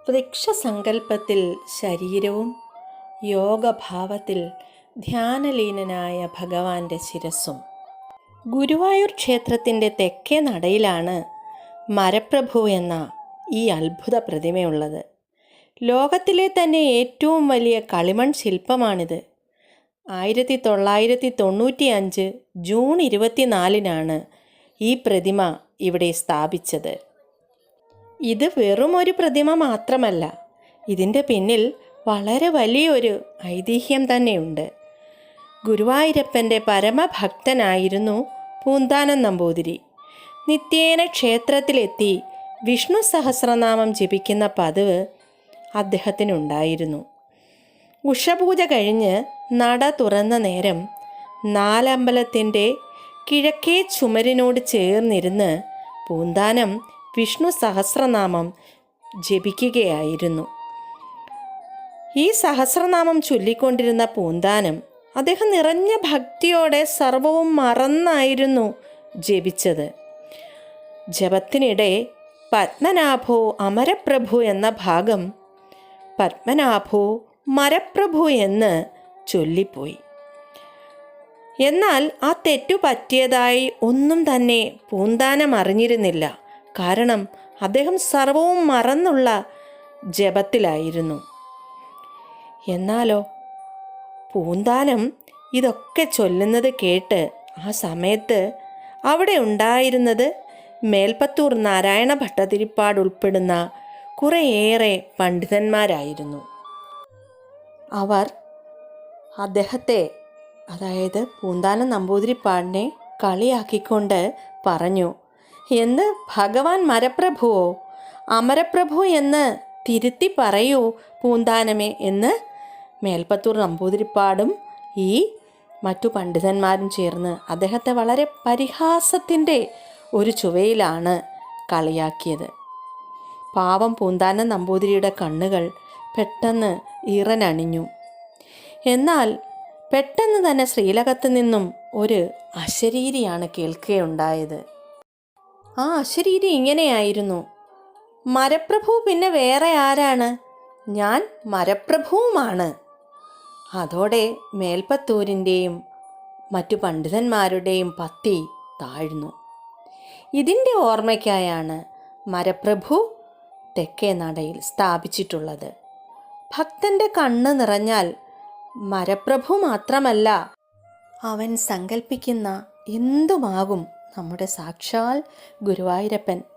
വൃക്ഷസങ്കല്പത്തിൽ ശരീരവും യോഗഭാവത്തിൽ ധ്യാനലീനനായ ഭഗവാന്റെ ശിരസ്സും. ഗുരുവായൂർ ക്ഷേത്രത്തിൻ്റെ തെക്കേ നടയിലാണ് മരപ്രഭു എന്ന ഈ അത്ഭുത പ്രതിമയുള്ളത്. ലോകത്തിലെ തന്നെ ഏറ്റവും വലിയ കളിമൺ ശില്പമാണിത്. 1995 ജൂൺ 24 ഈ പ്രതിമ ഇവിടെ സ്ഥാപിച്ചത്. ഇത് വെറും ഒരു പ്രതിമ മാത്രമല്ല, ഇതിൻ്റെ പിന്നിൽ വളരെ വലിയൊരു ഐതിഹ്യം തന്നെയുണ്ട്. ഗുരുവായൂരപ്പൻ്റെ പരമഭക്തനായിരുന്നു പൂന്താനം നമ്പൂതിരി. നിത്യേന ക്ഷേത്രത്തിലെത്തി വിഷ്ണു സഹസ്രനാമം ജപിക്കുന്ന പതിവ് അദ്ദേഹത്തിനുണ്ടായിരുന്നു. ഉഷപൂജ കഴിഞ്ഞ് നട തുറന്ന നേരം നാലമ്പലത്തിൻ്റെ കിഴക്കേ ചുമരിനോട് ചേർന്നിരുന്ന് പൂന്താനം വിഷ്ണു സഹസ്രനാമം ജപിക്കുകയായിരുന്നു. ഈ സഹസ്രനാമം ചൊല്ലിക്കൊണ്ടിരുന്ന പൂന്താനം അദ്ദേഹം നിറഞ്ഞ ഭക്തിയോടെ സർവവും മറന്നായിരുന്നു ജപിച്ചത്. ജപത്തിനിടെ പത്മനാഭോ അമരപ്രഭു എന്ന ഭാഗം പത്മനാഭോ മരപ്രഭു എന്ന് ചൊല്ലിപ്പോയി. എന്നാൽ ആ തെറ്റു പറ്റിയതായി ഒന്നും തന്നെ പൂന്താനം അറിഞ്ഞിരുന്നില്ല. കാരണം അദ്ദേഹം സർവവും മറന്നുള്ള ജപത്തിലായിരുന്നു. എന്നാലോ പൂന്താനം ഇതൊക്കെ ചൊല്ലുന്നത് കേട്ട് ആ സമയത്ത് അവിടെ ഉണ്ടായിരുന്നത് മേൽപ്പത്തൂർ നാരായണ ഭട്ടതിരിപ്പാട് ഉൾപ്പെടുന്ന കുറേയേറെ പണ്ഡിതന്മാരായിരുന്നു. അവർ അദ്ദേഹത്തെ, അതായത് പൂന്താനം നമ്പൂതിരിപ്പാടിനെ കളിയാക്കിക്കൊണ്ട് പറഞ്ഞു, എന്ന് ഭഗവാൻ മരപ്രഭുവോ അമരപ്രഭു എന്ന് തിരുത്തി പറയൂ പൂന്താനമേ എന്ന് മേൽപ്പത്തൂർ നമ്പൂതിരിപ്പാടും ഈ മറ്റു പണ്ഡിതന്മാരും ചേർന്ന് അദ്ദേഹത്തെ വളരെ പരിഹാസത്തിൻ്റെ ഒരു ചുവയിലാണ് കളിയാക്കിയത്. പാവം പൂന്താനം നമ്പൂതിരിയുടെ കണ്ണുകൾ പെട്ടെന്ന് ഈറനണിഞ്ഞു. എന്നാൽ പെട്ടെന്ന് തന്നെ ശ്രീലകത്ത് നിന്നും ഒരു അശരീരിയാണ് കേൾക്കുകയുണ്ടായത്. ആ അശരീരി ഇങ്ങനെയായിരുന്നു: മരപ്രഭു പിന്നെ വേറെ ആരാണ്? ഞാൻ മരപ്രഭുവുമാണ്. അതോടെ മേൽപ്പത്തൂരിൻ്റെയും മറ്റു പണ്ഡിതന്മാരുടെയും പത്തി താഴ്ന്നു. ഇതിൻ്റെ ഓർമ്മയ്ക്കായാണ് മരപ്രഭു തെക്കേ നടയിൽ സ്ഥാപിച്ചിട്ടുള്ളത്. ഭക്തൻ്റെ കണ്ണ് നിറഞ്ഞാൽ മരപ്രഭു മാത്രമല്ല, അവൻ സങ്കല്പിക്കുന്ന എന്തുമാകും നമ്മുടെ സാക്ഷാൽ ഗുരുവായൂരപ്പൻ